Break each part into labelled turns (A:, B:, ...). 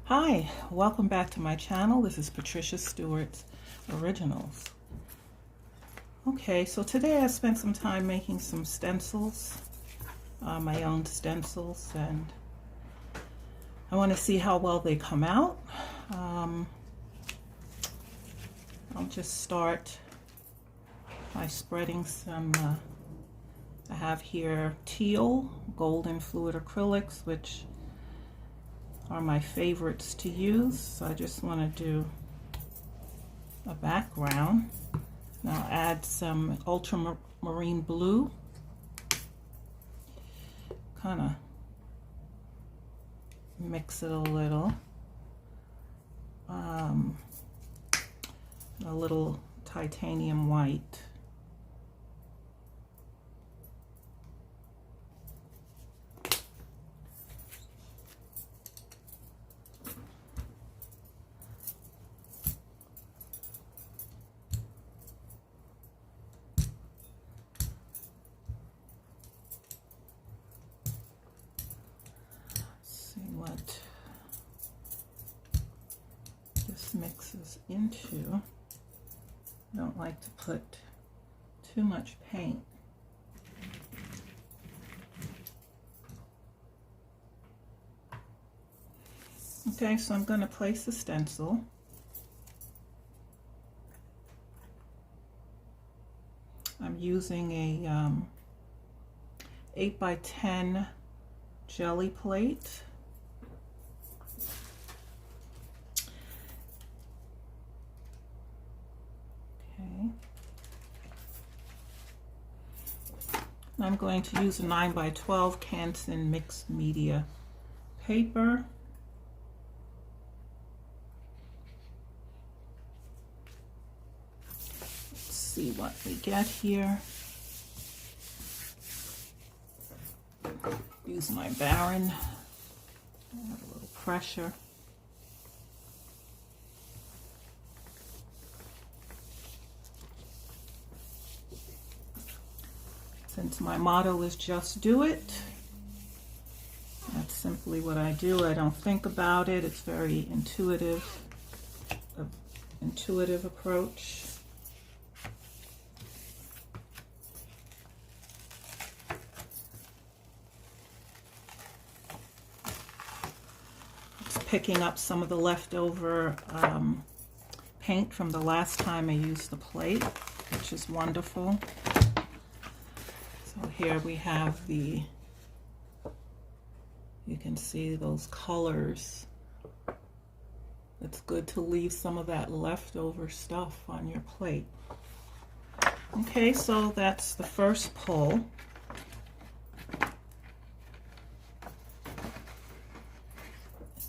A: Hi, welcome back to my channel. This is Patricia Stewart's Originals. Okay, so today I spent some time making some stencils, my own stencils, and I want to see how well they come out. I'll just start by spreading some, I have here teal, golden fluid acrylics, which are my favorites to use. So I just want to do a background. Now add some ultramarine blue, kind of mix it a little titanium white. What this mixes into. I don't like to put too much paint. Okay, so I'm going to place the stencil. I'm using a 8x10 jelly plate. I'm going to use a 9x12 Canson mixed media paper. Let's see what we get here. Use my Baron. Add a little pressure. Since my motto is just do it, that's simply what I do. I don't think about it. It's very intuitive approach. It's picking up some of the leftover paint from the last time I used the plate, which is wonderful. So here we have you can see those colors. It's good to leave some of that leftover stuff on your plate. Okay, so that's the first pull.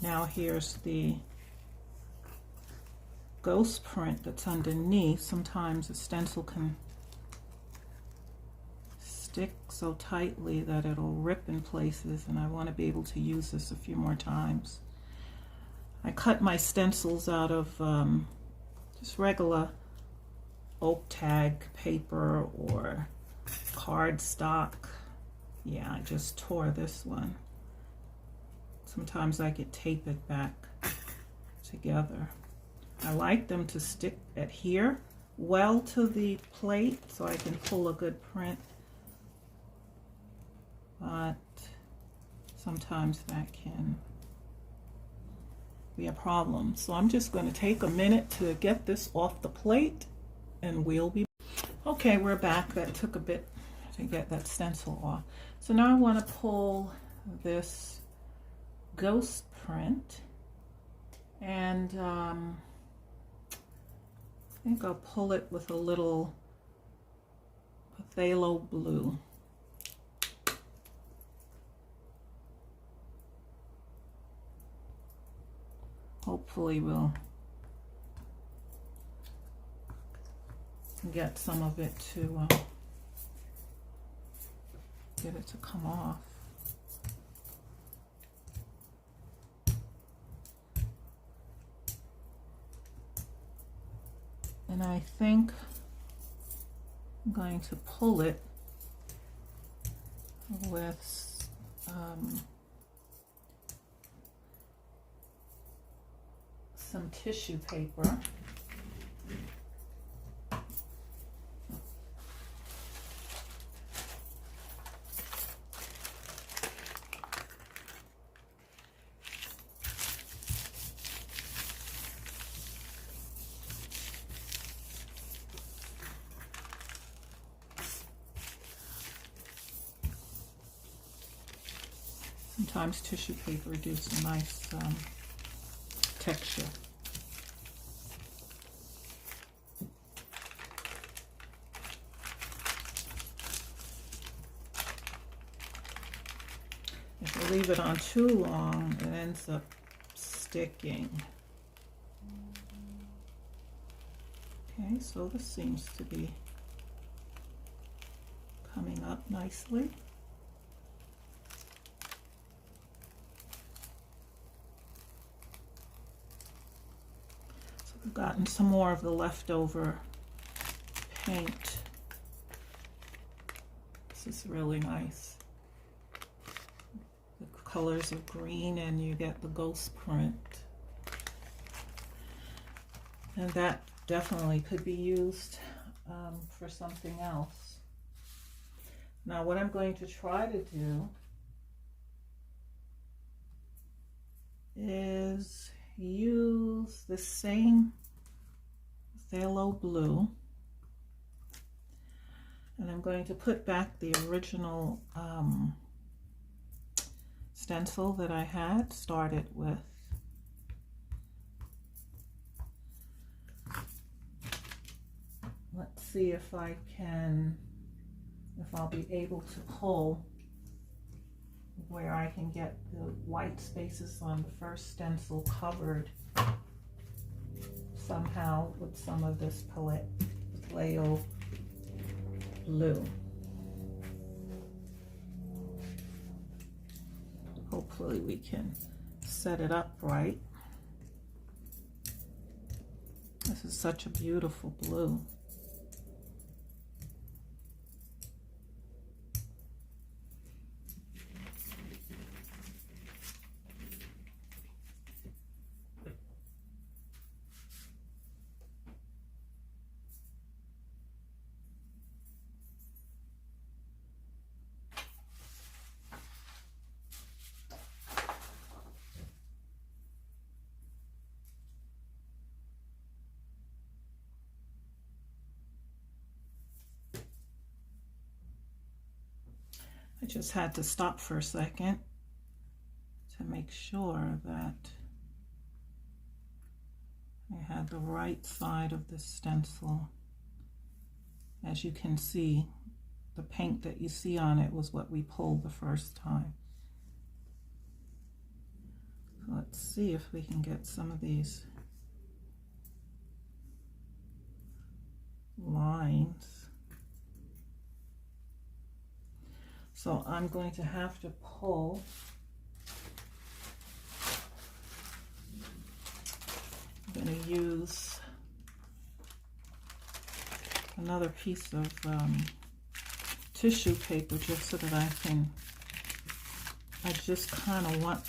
A: Now here's the ghost print that's underneath. Sometimes a stencil can stick so tightly that it'll rip in places, and I want to be able to use this a few more times. I cut my stencils out of just regular oak tag paper or cardstock. Yeah, I just tore this one. Sometimes I could tape it back together. I like them to adhere well to the plate so I can pull a good print. But sometimes that can be a problem. So I'm just going to take a minute to get this off the plate and we'll be okay. We're back. That took a bit to get that stencil off. So now I want to pull this ghost print, and I think I'll pull it with a little phthalo blue. Hopefully we'll get some of it to get it to come off. And I think I'm going to pull it with some tissue paper. Sometimes tissue paper gives a nice texture. If you leave it on too long, it ends up sticking. Okay, so this seems to be coming up nicely. I've gotten some more of the leftover paint. This is really nice. The colors are green and you get the ghost print. And that definitely could be used for something else. Now what I'm going to try to do is use the same phthalo blue, and I'm going to put back the original stencil that I had started with. Let's see if I'll be able to pull where I can get the white spaces on the first stencil covered somehow with some of this phthalo blue. Hopefully we can set it up right. This is such a beautiful blue. I just had to stop for a second to make sure that I had the right side of the stencil. As you can see, the paint that you see on it was what we pulled the first time. So let's see if we can get some of these lines. So I'm going to have to pull I'm going to use another piece of tissue paper just so that I just kind of want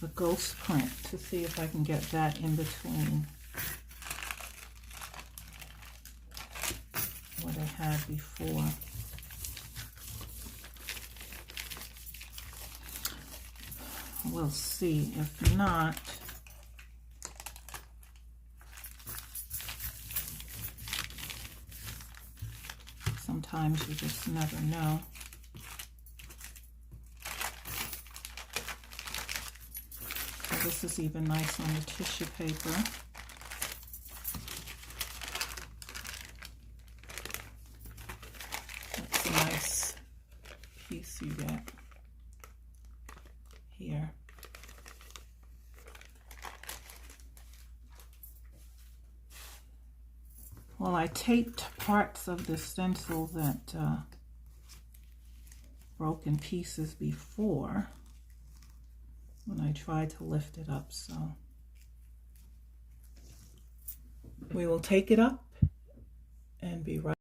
A: the ghost print to see if I can get that in between what I had before. We'll see. If not, sometimes you just never know. So this is even nice on the tissue paper. That's a nice piece you get here. Well, I taped parts of the stencil that broke in pieces before when I tried to lift it up, so we will take it up and be right